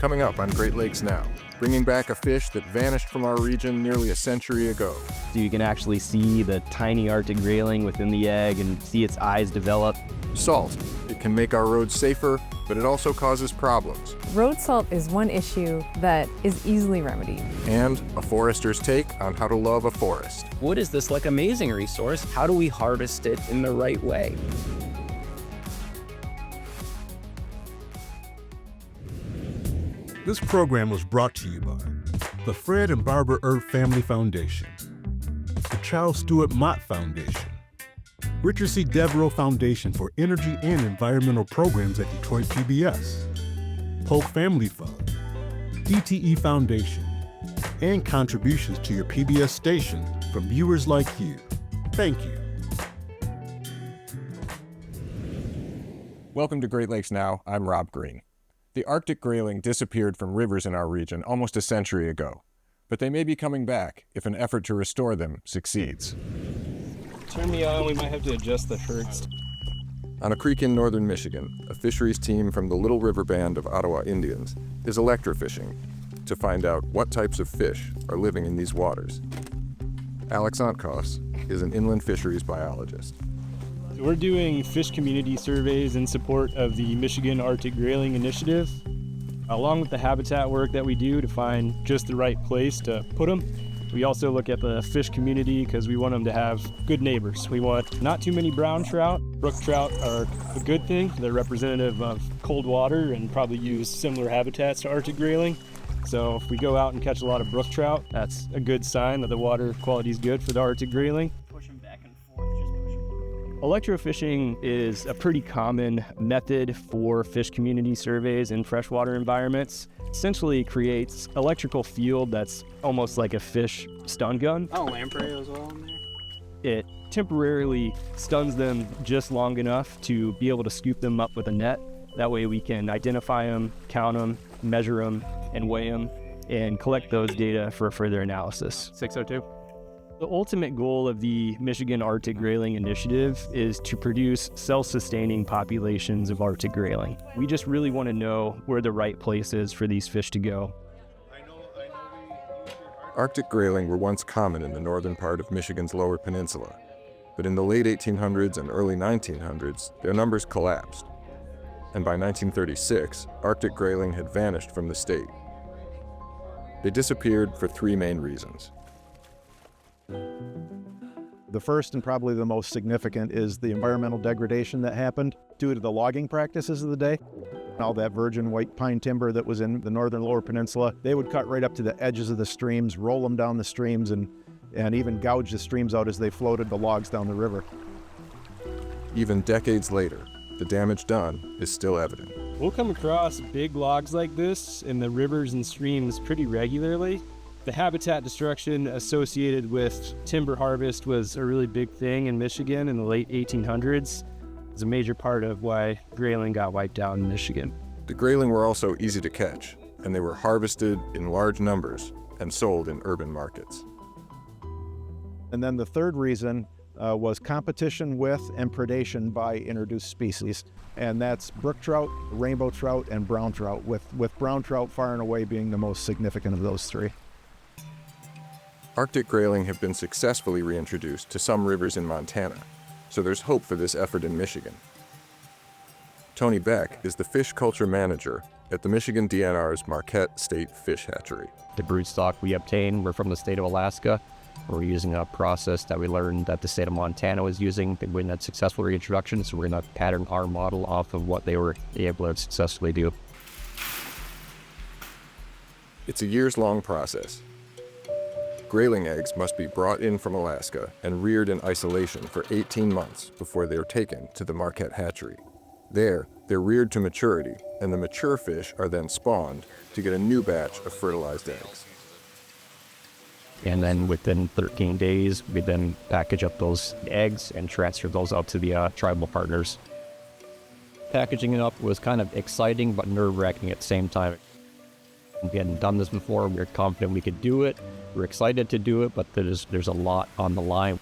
Coming up on Great Lakes Now, bringing back a fish that vanished from our region nearly a century ago. So you can actually see the tiny Arctic grayling within the egg and see its eyes develop. Salt. It can make our roads safer, but it also causes problems. Road salt is one issue that is easily remedied. And a forester's take on how to love a forest. What is this amazing resource? How do we harvest it in the right way? This program was brought to you by the Fred and Barbara Earp Family Foundation, the Charles Stewart Mott Foundation, Richard C. Devereaux Foundation for Energy and Environmental Programs at Detroit PBS, Polk Family Fund, DTE Foundation, and contributions to your PBS station from viewers like you. Thank you. Welcome to Great Lakes Now. I'm Rob Green. The Arctic grayling disappeared from rivers in our region almost a century ago, but they may be coming back if an effort to restore them succeeds. Turn me on, we might have to adjust the hertz. On a creek in northern Michigan, a fisheries team from the Little River Band of Ottawa Indians is electrofishing to find out what types of fish are living in these waters. Alex Ontkos is an inland fisheries biologist. We're doing fish community surveys in support of the Michigan Arctic Grayling Initiative, along with the habitat work that we do to find just the right place to put them. We also look at the fish community because we want them to have good neighbors. We want not too many brown trout. Brook trout are a good thing. They're representative of cold water and probably use similar habitats to Arctic grayling. So if we go out and catch a lot of brook trout, that's a good sign that the water quality is good for the Arctic grayling. Electrofishing is a pretty common method for fish community surveys in freshwater environments. Essentially creates electrical field that's almost like a fish stun gun. Oh, lamprey as well in there? It temporarily stuns them just long enough to be able to scoop them up with a net. That way we can identify them, count them, measure them, and weigh them, and collect those data for further analysis. 602. The ultimate goal of the Michigan Arctic Grayling Initiative is to produce self-sustaining populations of Arctic grayling. We just really want to know where the right place is for these fish to go. Arctic grayling were once common in the northern part of Michigan's Lower Peninsula, but in the late 1800s and early 1900s, their numbers collapsed. And by 1936, Arctic grayling had vanished from the state. They disappeared for three main reasons. The first and probably the most significant is the environmental degradation that happened due to the logging practices of the day. All that virgin white pine timber that was in the northern Lower Peninsula, they would cut right up to the edges of the streams, roll them down the streams, and even gouge the streams out as they floated the logs down the river. Even decades later, the damage done is still evident. We'll come across big logs like this in the rivers and streams pretty regularly. The habitat destruction associated with timber harvest was a really big thing in Michigan in the late 1800s. It's a major part of why grayling got wiped out in Michigan. The grayling were also easy to catch, and they were harvested in large numbers and sold in urban markets. And then the third reason was competition with and predation by introduced species. And that's brook trout, rainbow trout, and brown trout, with brown trout far and away being the most significant of those three. Arctic grayling have been successfully reintroduced to some rivers in Montana, so there's hope for this effort in Michigan. Tony Beck is the fish culture manager at the Michigan DNR's Marquette State Fish Hatchery. The broodstock we obtain were from the state of Alaska. We're using a process that we learned that the state of Montana was using when that successful reintroduction, so we're going to pattern our model off of what they were able to successfully do. It's a years-long process. Grayling eggs must be brought in from Alaska and reared in isolation for 18 months before they are taken to the Marquette hatchery. There, they're reared to maturity, and the mature fish are then spawned to get a new batch of fertilized eggs. And then within 13 days, we then package up those eggs and transfer those out to the tribal partners. Packaging it up was kind of exciting but nerve-wracking at the same time. We hadn't done this before. We were confident we could do it. We're excited to do it, but there's a lot on the line.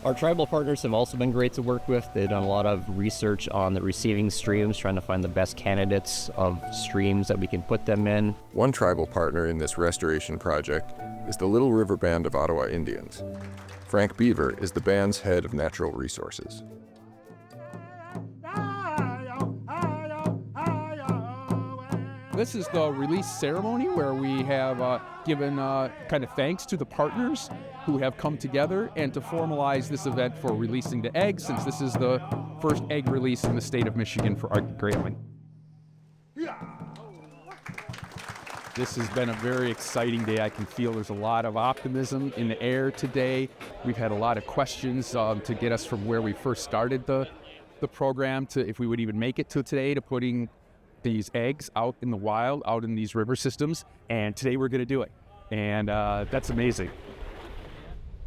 Our tribal partners have also been great to work with. They've done a lot of research on the receiving streams, trying to find the best candidates of streams that we can put them in. One tribal partner in this restoration project is the Little River Band of Ottawa Indians. Frank Beaver is the band's head of natural resources. This is the release ceremony where we have given kind of thanks to the partners who have come together and to formalize this event for releasing the eggs, since this is the first egg release in the state of Michigan for Arctic grayling. This has been a very exciting day. I can feel there's a lot of optimism in the air today. We've had a lot of questions to get us from where we first started the program to if we would even make it to today, to putting these eggs out in the wild, out in these river systems, and today we're going to do it, and that's amazing.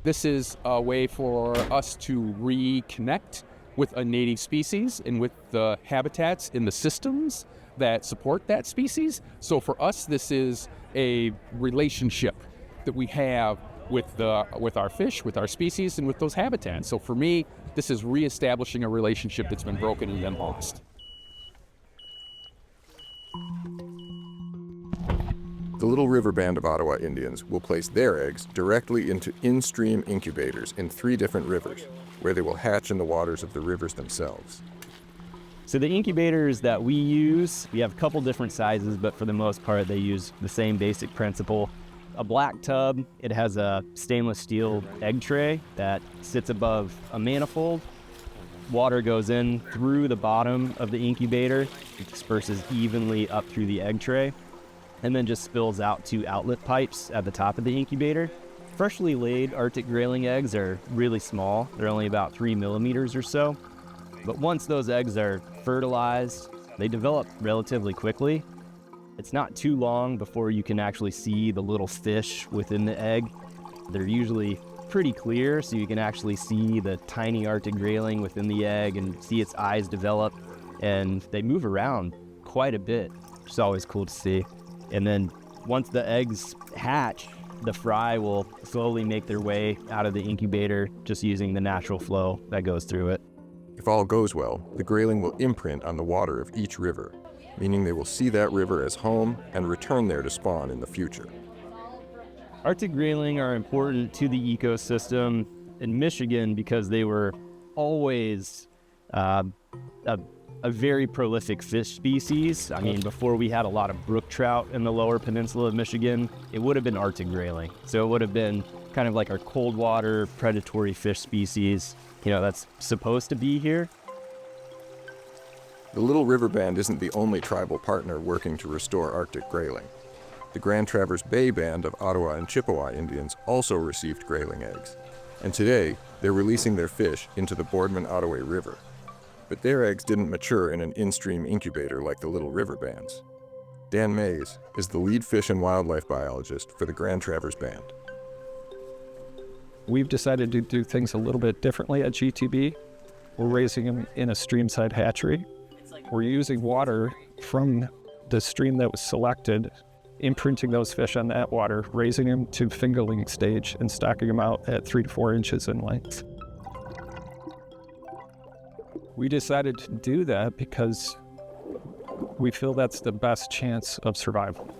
This is a way for us to reconnect with a native species and with the habitats in the systems that support that species. So for us, this is a relationship that we have with our fish, with our species, and with those habitats. So for me, this is reestablishing a relationship that's been broken and then lost. The Little River Band of Ottawa Indians will place their eggs directly into in-stream incubators in 3 different rivers, where they will hatch in the waters of the rivers themselves. So the incubators that we use, we have a couple different sizes, but for the most part, they use the same basic principle. A black tub, it has a stainless steel egg tray that sits above a manifold. Water goes in through the bottom of the incubator, it disperses evenly up through the egg tray, and then just spills out 2 outlet pipes at the top of the incubator. Freshly laid Arctic grayling eggs are really small. They're only about 3 millimeters or so. But once those eggs are fertilized, they develop relatively quickly. It's not too long before you can actually see the little fish within the egg. They're usually pretty clear, so you can actually see the tiny Arctic grayling within the egg and see its eyes develop. And they move around quite a bit, which is always cool to see. And then once the eggs hatch, the fry will slowly make their way out of the incubator just using the natural flow that goes through it. If all goes well, the grayling will imprint on the water of each river, meaning they will see that river as home and return there to spawn in the future. Arctic grayling are important to the ecosystem in Michigan because they were always a very prolific fish species. I mean, before we had a lot of brook trout in the lower peninsula of Michigan, it would have been Arctic grayling. So it would have been kind of like our cold water predatory fish species, that's supposed to be here. The Little River Band isn't the only tribal partner working to restore Arctic grayling. The Grand Traverse Bay Band of Ottawa and Chippewa Indians also received grayling eggs, and today they're releasing their fish into the Boardman-Ottaway River. But their eggs didn't mature in an in-stream incubator like the Little River Band's. Dan Mays is the lead fish and wildlife biologist for the Grand Traverse Band. We've decided to do things a little bit differently at GTB. We're raising them in a streamside hatchery. We're using water from the stream that was selected, imprinting those fish on that water, raising them to fingerling stage, and stocking them out at 3 to 4 inches in length. We decided to do that because we feel that's the best chance of survival,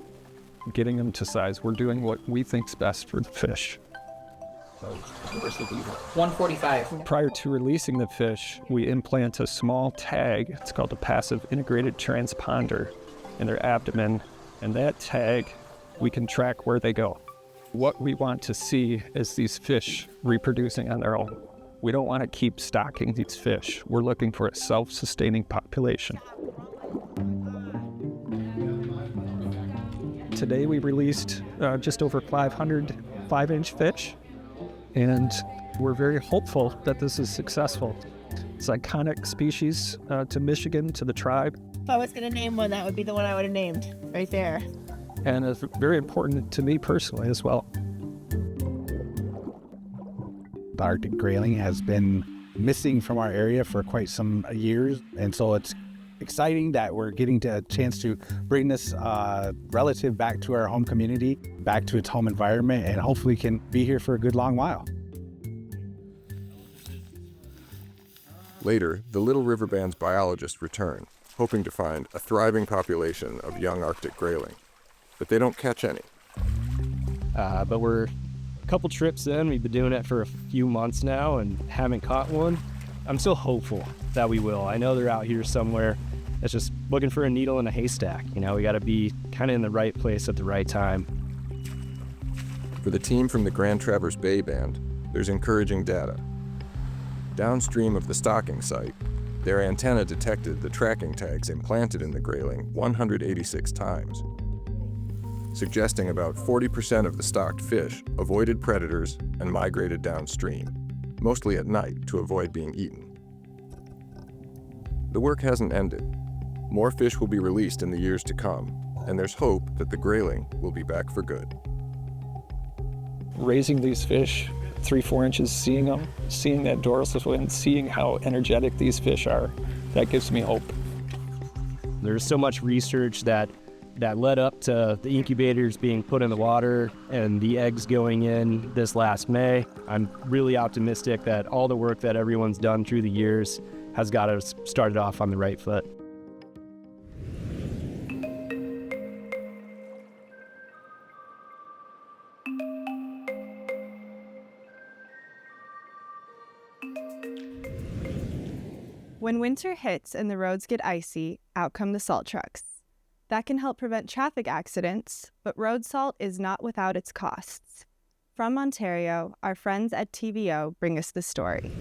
getting them to size. We're doing what we think's best for the fish. 145. Prior to releasing the fish, we implant a small tag, it's called a passive integrated transponder, in their abdomen, and that tag, we can track where they go. What we want to see is these fish reproducing on their own. We don't want to keep stocking these fish. We're looking for a self-sustaining population. Today we released just over 500 5-inch fish, and we're very hopeful that this is successful. It's an iconic species to Michigan, to the tribe. If I was going to name one, that would be the one I would have named, right there. And it's very important to me personally as well. The Arctic grayling has been missing from our area for quite some years, and so it's exciting that we're getting a chance to bring this relative back to our home community, back to its home environment, and hopefully can be here for a good long while. Later, the Little River Band's biologists return, hoping to find a thriving population of young Arctic grayling. But they don't catch any. But we're a couple trips in. We've been doing it for a few months now and haven't caught one. I'm still hopeful that we will. I know they're out here somewhere. It's just looking for a needle in a haystack. You know, we got to be kind of in the right place at the right time. For the team from the Grand Traverse Bay Band, there's encouraging data. Downstream of the stocking site, their antenna detected the tracking tags implanted in the grayling 186 times, suggesting about 40% of the stocked fish avoided predators and migrated downstream, mostly at night to avoid being eaten. The work hasn't ended. More fish will be released in the years to come, and there's hope that the grayling will be back for good. Raising these fish 3-4 inches, seeing them, seeing that dorsal fin, seeing how energetic these fish are, that gives me hope. There's so much research that led up to the incubators being put in the water and the eggs going in this last May. I'm really optimistic that all the work that everyone's done through the years has got us started off on the right foot. When winter hits and the roads get icy, out come the salt trucks. That can help prevent traffic accidents, but road salt is not without its costs. From Ontario, our friends at TVO bring us the story.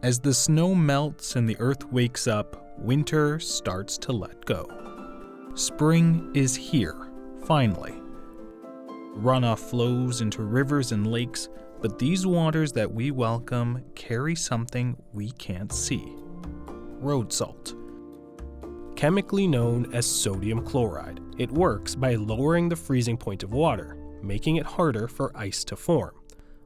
As the snow melts and the earth wakes up, winter starts to let go. Spring is here, finally. Runoff flows into rivers and lakes, but these waters that we welcome carry something we can't see. Road salt. Chemically known as sodium chloride, it works by lowering the freezing point of water, making it harder for ice to form.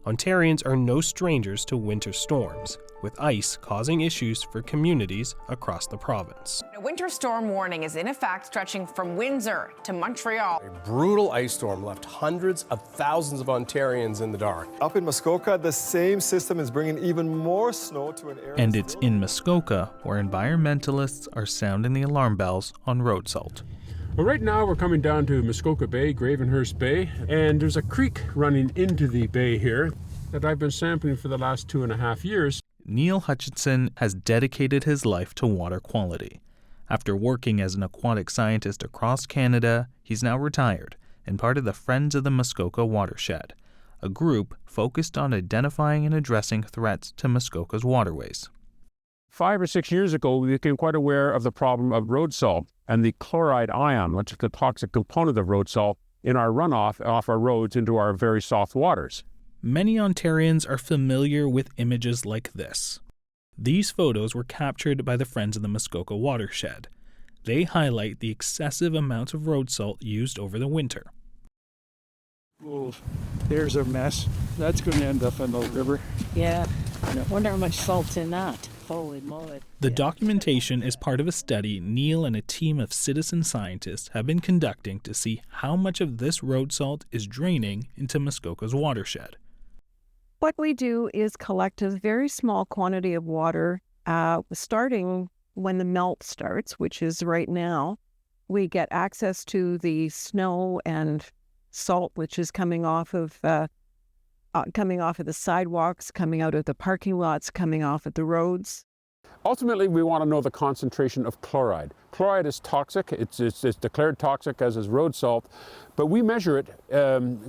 Ontarians are no strangers to winter storms, with ice causing issues for communities across the province. A winter storm warning is in effect, stretching from Windsor to Montreal. A brutal ice storm left hundreds of thousands of Ontarians in the dark. Up in Muskoka, the same system is bringing even more snow to an area. And it's in Muskoka where environmentalists are sounding the alarm bells on road salt. Well, right now we're coming down to Muskoka Bay, Gravenhurst Bay, and there's a creek running into the bay here that I've been sampling for the last 2.5 years. Neil Hutchinson has dedicated his life to water quality. After working as an aquatic scientist across Canada, he's now retired and part of the Friends of the Muskoka Watershed, a group focused on identifying and addressing threats to Muskoka's waterways. 5 or 6 years ago, we became quite aware of the problem of road salt and the chloride ion, which is the toxic component of road salt, in our runoff off our roads into our very soft waters. Many Ontarians are familiar with images like this. These photos were captured by the Friends of the Muskoka Watershed. They highlight the excessive amounts of road salt used over the winter. Oh, there's a mess. That's going to end up in the river. Yeah, I wonder how much salt's in that. Holy moly. The documentation is part of a study Neil and a team of citizen scientists have been conducting to see how much of this road salt is draining into Muskoka's watershed. What we do is collect a very small quantity of water, starting when the melt starts, which is right now. We get access to the snow and salt, which is coming off of the sidewalks, coming out of the parking lots, coming off of the roads. Ultimately, we want to know the concentration of chloride. Chloride is toxic. It's declared toxic as is road salt, but we measure it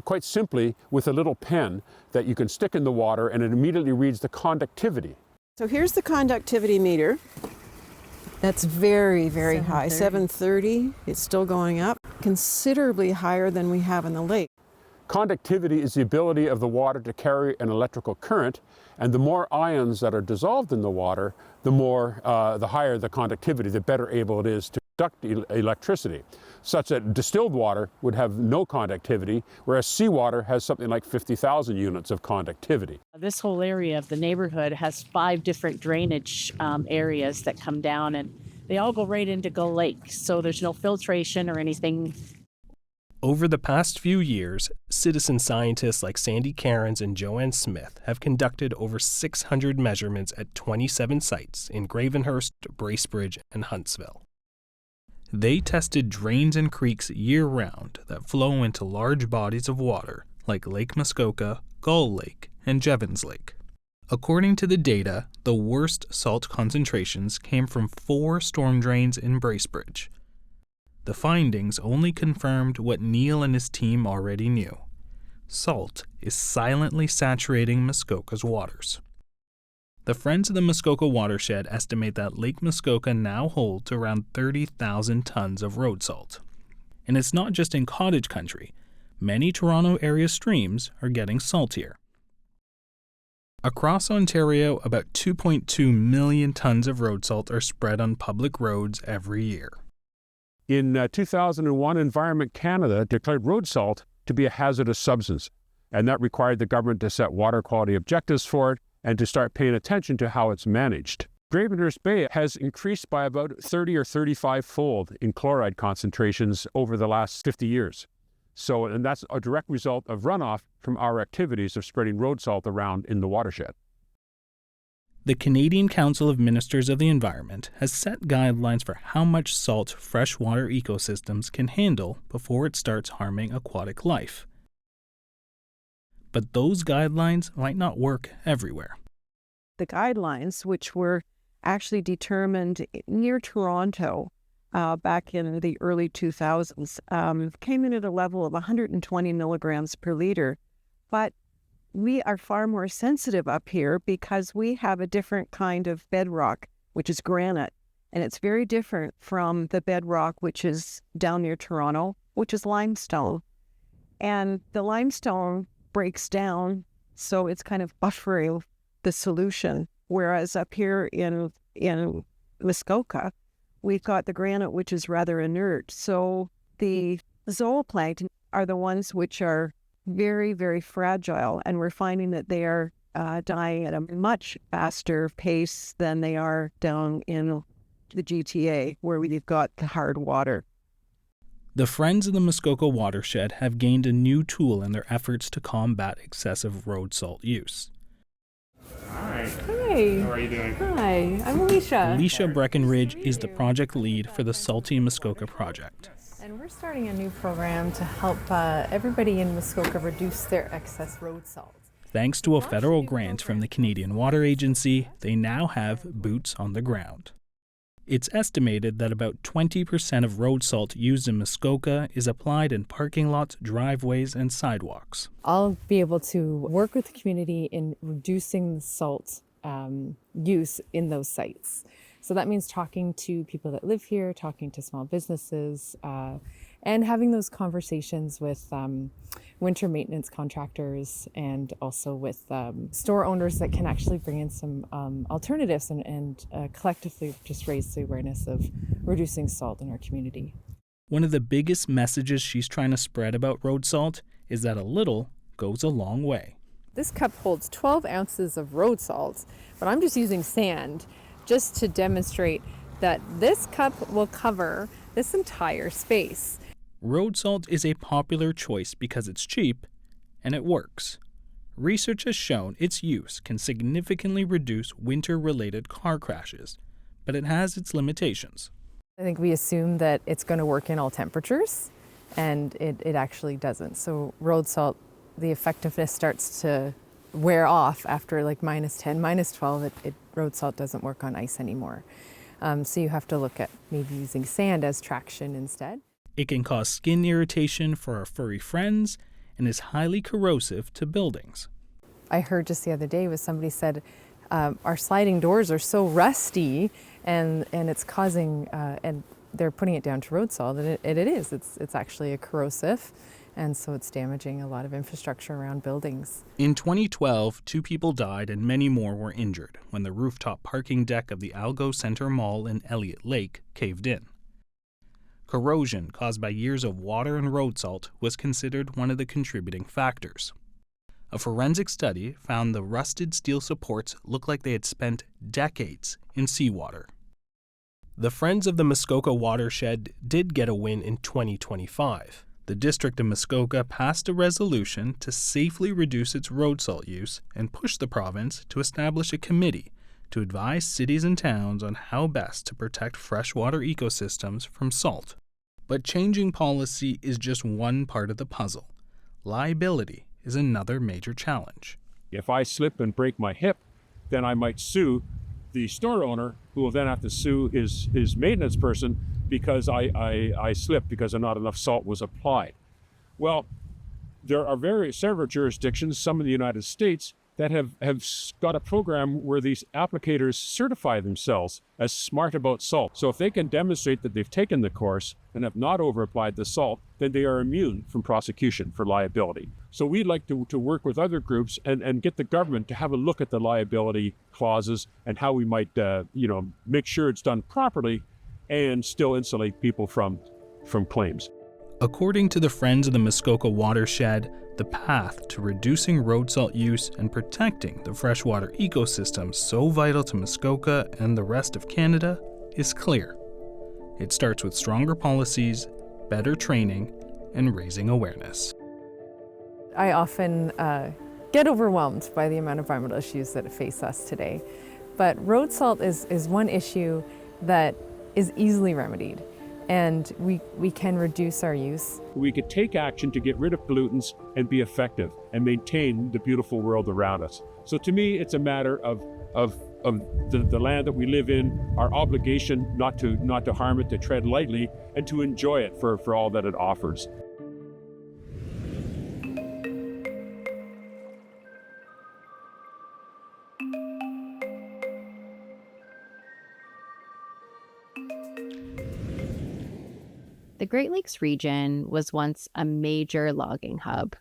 quite simply with a little pen that you can stick in the water, and it immediately reads the conductivity. So here's the conductivity meter. That's very, very high, 730. It's still going up, considerably higher than we have in the lake. Conductivity is the ability of the water to carry an electrical current, and the more ions that are dissolved in the water, the higher the conductivity, the better able it is to conduct electricity, such that distilled water would have no conductivity, whereas seawater has something like 50,000 units of conductivity. This whole area of the neighborhood has 5 different drainage areas that come down, and they all go right into Gull Lake, so there's no filtration or anything. Over the past few years, citizen scientists like Sandy Cairns and Joanne Smith have conducted over 600 measurements at 27 sites in Gravenhurst, Bracebridge, and Huntsville. They tested drains and creeks year-round that flow into large bodies of water like Lake Muskoka, Gull Lake, and Jevons Lake. According to the data, the worst salt concentrations came from 4 storm drains in Bracebridge. The findings only confirmed what Neil and his team already knew. Salt is silently saturating Muskoka's waters. The Friends of the Muskoka Watershed estimate that Lake Muskoka now holds around 30,000 tons of road salt. And it's not just in cottage country. Many Toronto area streams are getting saltier. Across Ontario, about 2.2 million tons of road salt are spread on public roads every year. In 2001, Environment Canada declared road salt to be a hazardous substance, and that required the government to set water quality objectives for it and to start paying attention to how it's managed. Gravenhurst Bay has increased by about 30 or 35-fold in chloride concentrations over the last 50 years. And that's a direct result of runoff from our activities of spreading road salt around in the watershed. The Canadian Council of Ministers of the Environment has set guidelines for how much salt freshwater ecosystems can handle before it starts harming aquatic life. But those guidelines might not work everywhere. The guidelines, which were actually determined near Toronto back in the early 2000s, came in at a level of 120 milligrams per liter. But we are far more sensitive up here because we have a different kind of bedrock, which is granite. And it's very different from the bedrock which is down near Toronto, which is limestone. And the limestone breaks down, so it's kind of buffering the solution. Whereas up here in Muskoka, we've got the granite, which is rather inert. So the zooplankton are the ones which are very, very fragile, and we're finding that they are dying at a much faster pace than they are down in the GTA, where we've got the hard water. The Friends of the Muskoka Watershed have gained a new tool in their efforts to combat excessive road salt use. Hi. How are you doing? Hi, I'm Alicia. Alicia Breckenridge is the project lead for the Salty Muskoka project. And we're starting a new program to help everybody in Muskoka reduce their excess road salt. Thanks to a federal grant from the Canadian Water Agency, they now have boots on the ground. It's estimated that about 20% of road salt used in Muskoka is applied in parking lots, driveways, and sidewalks. I'll be able to work with the community in reducing the salt use in those sites. So that means talking to people that live here, talking to small businesses, and having those conversations with winter maintenance contractors and also with store owners that can actually bring in some alternatives and collectively just raise the awareness of reducing salt in our community. One of the biggest messages she's trying to spread about road salt is that a little goes a long way. This cup holds 12 ounces of road salt, but I'm just using sand just to demonstrate that this cup will cover this entire space. Road salt is a popular choice because it's cheap and it works. Research has shown its use can significantly reduce winter-related car crashes, but it has its limitations. I think we assume that it's going to work in all temperatures, and it actually doesn't. So road salt, the effectiveness starts to wear off after like minus 10, minus 12. Road salt doesn't work on ice anymore. So you have to look at maybe using sand as traction instead. It can cause skin irritation for our furry friends and is highly corrosive to buildings. I heard just the other day was somebody said, our sliding doors are so rusty and it's causing, and they're putting it down to road salt, and it is. It's actually a corrosive, and so it's damaging a lot of infrastructure around buildings. In 2012, 2 people died and many more were injured when the rooftop parking deck of the Algo Center Mall in Elliott Lake caved in. Corrosion caused by years of water and road salt was considered one of the contributing factors. A forensic study found the rusted steel supports looked like they had spent decades in seawater. The Friends of the Muskoka Watershed did get a win in 2025, the District of Muskoka passed a resolution to safely reduce its road salt use and push the province to establish a committee to advise cities and towns on how best to protect freshwater ecosystems from salt. But changing policy is just one part of the puzzle. Liability is another major challenge. If I slip and break my hip, then I might sue the store owner, who will then have to sue his maintenance person because I slipped because not enough salt was applied. Well, there are several jurisdictions, some in the United States, that have got a program where these applicators certify themselves as smart about salt. So if they can demonstrate that they've taken the course and have not overapplied the salt, then they are immune from prosecution for liability. So we'd like to work with other groups and get the government to have a look at the liability clauses and how we might make sure it's done properly and still insulate people from claims. According to the Friends of the Muskoka Watershed, the path to reducing road salt use and protecting the freshwater ecosystem so vital to Muskoka and the rest of Canada is clear. It starts with stronger policies, better training, and raising awareness. I often get overwhelmed by the amount of environmental issues that face us today. But road salt is one issue that is easily remedied, and we can reduce our use. We could take action to get rid of pollutants and be effective and maintain the beautiful world around us. So to me, it's a matter of the land that we live in, our obligation not to harm it, to tread lightly, and to enjoy it for all that it offers. The Great Lakes region was once a major logging hub.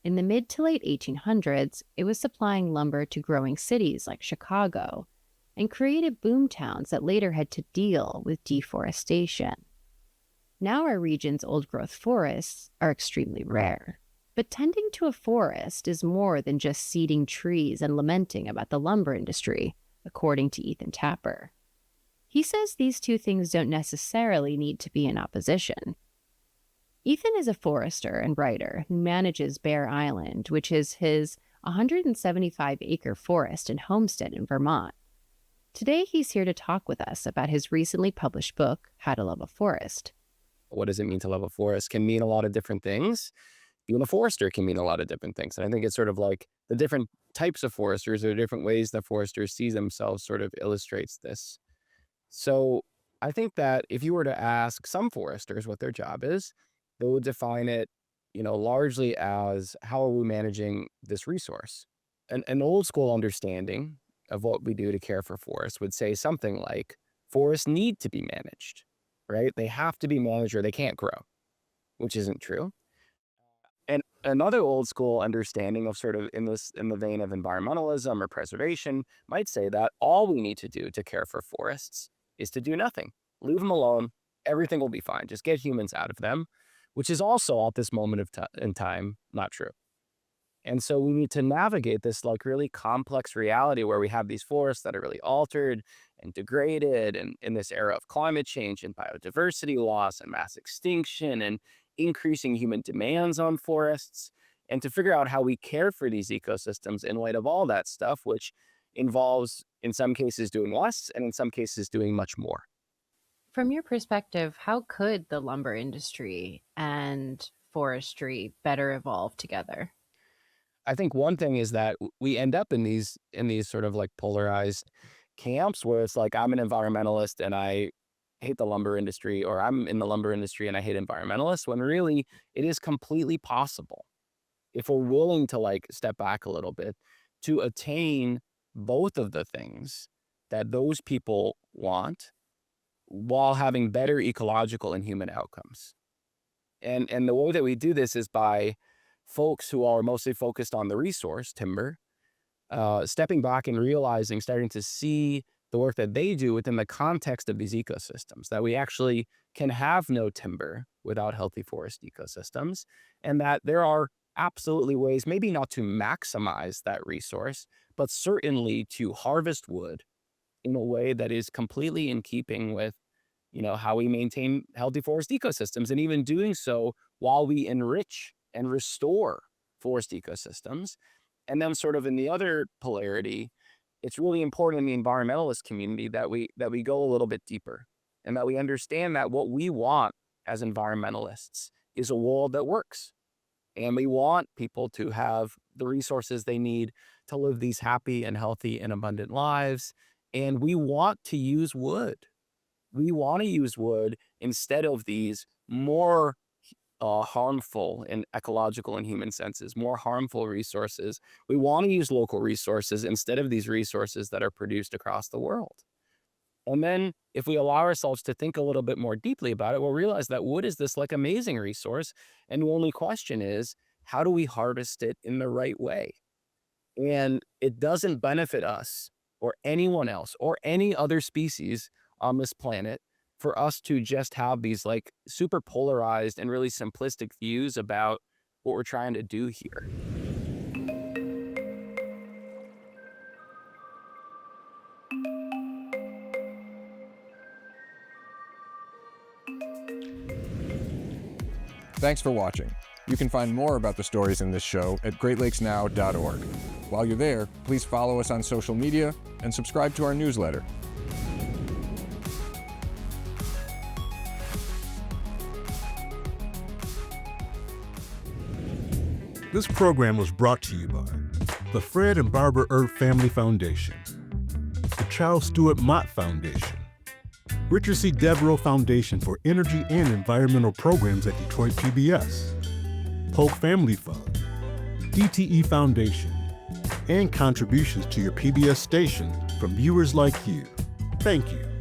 In the mid to late 1800s, it was supplying lumber to growing cities like Chicago and created boom towns that later had to deal with deforestation. Now our region's old-growth forests are extremely rare. But tending to a forest is more than just seeding trees and lamenting about the lumber industry, according to Ethan Tapper. He says these two things don't necessarily need to be in opposition. Ethan is a forester and writer who manages Bear Island, which is his 175-acre forest and homestead in Vermont. Today, he's here to talk with us about his recently published book, How to Love a Forest. What does it mean to love a forest? Can mean a lot of different things. Being a forester can mean a lot of different things. And I think it's sort of like the different types of foresters or different ways that foresters see themselves sort of illustrates this. So I think that if you were to ask some foresters what their job is, they would define it, largely as how are we managing this resource? An old school understanding of what we do to care for forests would say something like forests need to be managed, right? They have to be managed or they can't grow, which isn't true. And another old school understanding of sort of in the vein of environmentalism or preservation might say that all we need to do to care for forests is to do nothing. Leave them alone. Everything will be fine. Just get humans out of them, which is also at this moment in time not true. And so we need to navigate this really complex reality where we have these forests that are really altered and degraded, and in this era of climate change and biodiversity loss and mass extinction and increasing human demands on forests, and to figure out how we care for these ecosystems in light of all that stuff, which involves, in some cases, doing less and in some cases doing much more. From your perspective, how could the lumber industry and forestry better evolve together? I think one thing is that we end up in these sort of like polarized camps where it's like, I'm an environmentalist and I hate the lumber industry, or I'm in the lumber industry and I hate environmentalists, when really it is completely possible, if we're willing to step back a little bit, to attain both of the things that those people want while having better ecological and human outcomes. And the way that we do this is by folks who are mostly focused on the resource, timber, stepping back and starting to see the work that they do within the context of these ecosystems, that we actually can have no timber without healthy forest ecosystems, and that there are absolutely ways, maybe not to maximize that resource, but certainly to harvest wood in a way that is completely in keeping with, how we maintain healthy forest ecosystems, and even doing so while we enrich and restore forest ecosystems. And then sort of in the other polarity, it's really important in the environmentalist community that we go a little bit deeper and that we understand that what we want as environmentalists is a world that works. And we want people to have the resources they need to live these happy and healthy and abundant lives. And we want to use wood. We want to use wood instead of these more harmful in ecological and human senses, more harmful resources. We want to use local resources instead of these resources that are produced across the world. And then if we allow ourselves to think a little bit more deeply about it, we'll realize that wood is this like amazing resource. And the only question is, how do we harvest it in the right way? And it doesn't benefit us or anyone else or any other species on this planet for us to just have these like super polarized and really simplistic views about what we're trying to do here. Thanks for watching. You can find more about the stories in this show at greatlakesnow.org. While you're there, please follow us on social media and subscribe to our newsletter. This program was brought to you by the Fred and Barbara Earp Family Foundation, the Charles Stewart Mott Foundation, Richard C. Devereaux Foundation for Energy and Environmental Programs at Detroit PBS, Polk Family Fund, DTE Foundation, and contributions to your PBS station from viewers like you. Thank you.